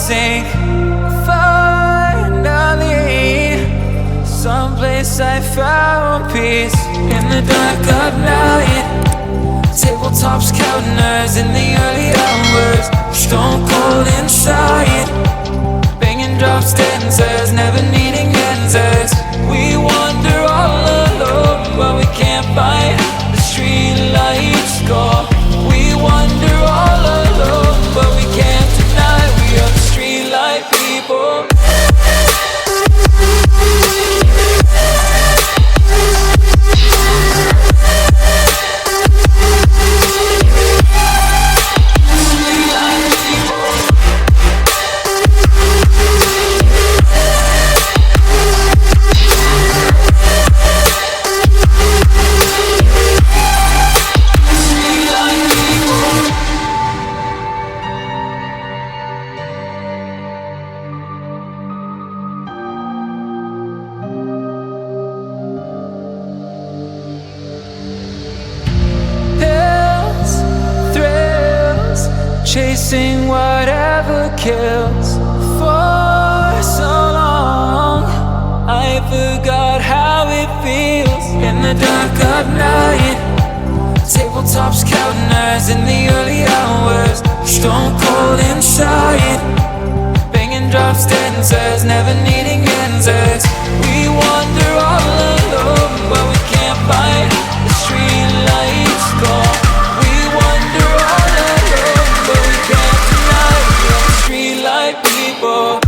sink. Finally, someplace I found peace. In the dark of night, tabletops counting hours in the early hours. Stone cold inside, banging drop stanzas, never needing answers. We wander all alone, but we can't find the street lights go. We wander all alone, but we can't deny we are the street light people. Chasing whatever kills. For so long I forgot how it feels. In the dark of night, tabletops counting hours in the early hours. Stone cold inside, banging drop stanzas, never needing answers. We wander all alone, but we can't find the street lights go. We wander all alone, but we can't deny we're street light people.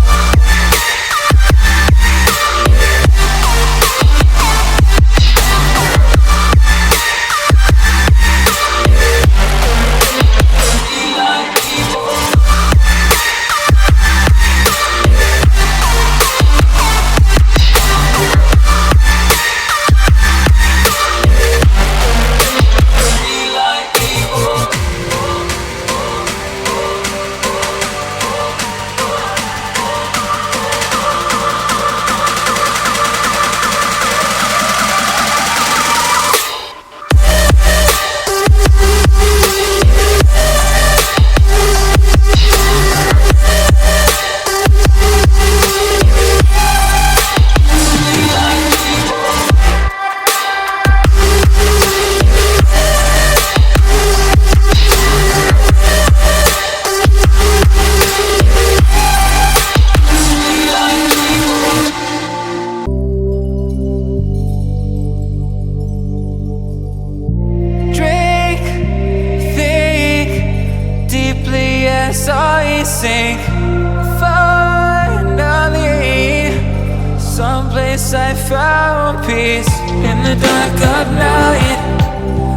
I sink. Finally, someplace I found peace. In the dark of night,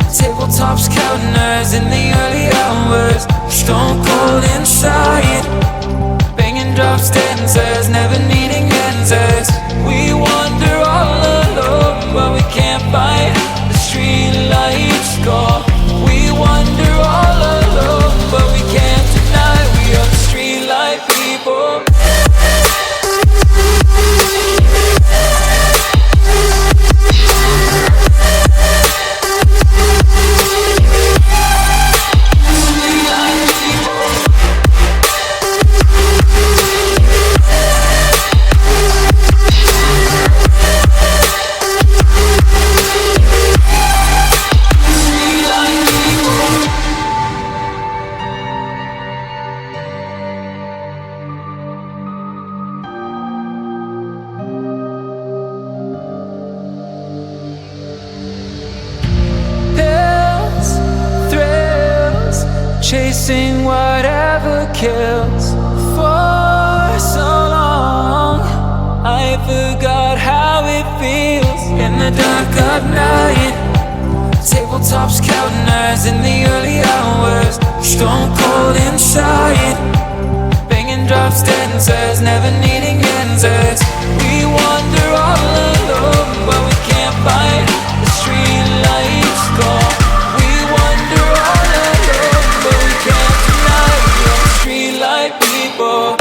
tabletops counting hours in the early hours. Stone cold inside, banging drop stanzas, never needing answers. We wander all alone, but we can't find the street lights go. We wander all alone, but we can't deny we are the street light people. Chasing whatever kills. For so long I forgot how it feels. In the dark of night, tabletops counting hours in the early hours. Stone cold inside, banging drop stanzas, never needing answers. We wander all alone, but we can't find the street lights go. We wander all alone, but we can't deny we're street light people.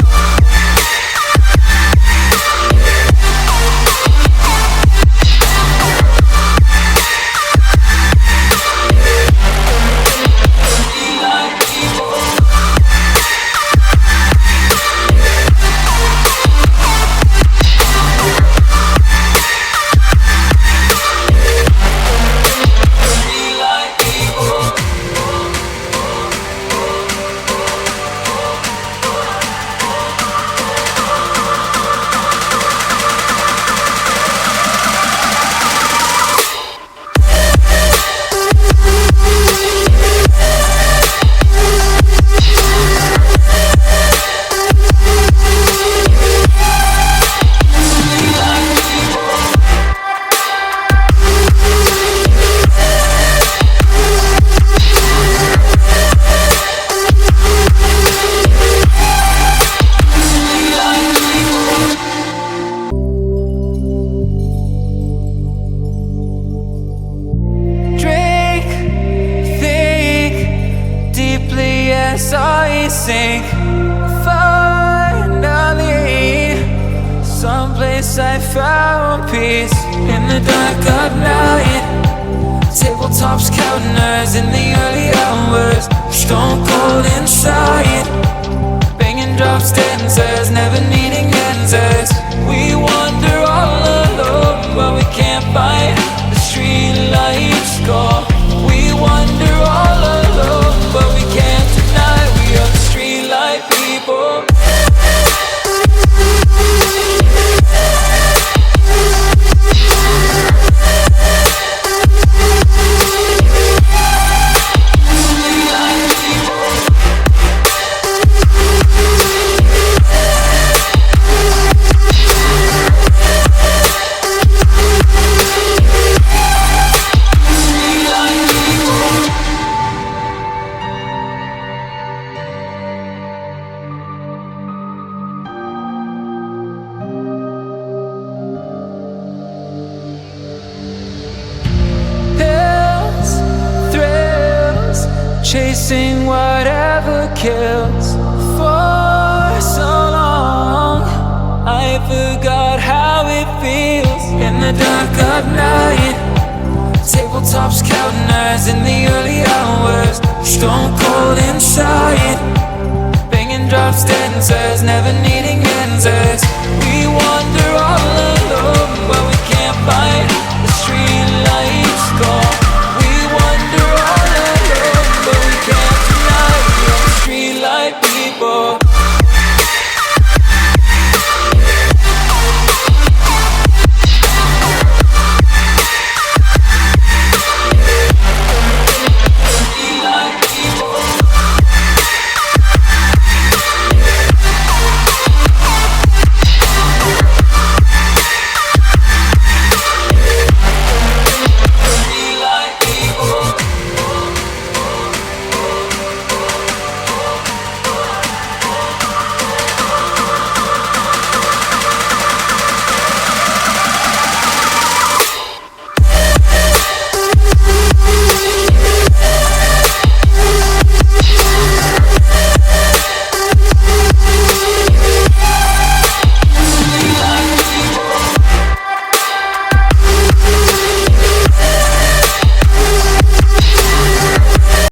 saw you sink. Finally, someplace I found peace. In the dark of night, tabletops counting hours in the early hours. Stone cold inside, banging drops, dancers, never needing answers. We wander all alone, but we can't find the street lights go. We wander all alone, but we can't deny we are the street light people. Chasing whatever kills. For so long I forgot how it feels. In the dark of night, tabletops counting hours in the early hours. Stone cold inside, banging drops, dancers, never needing answers. We wander all alone, but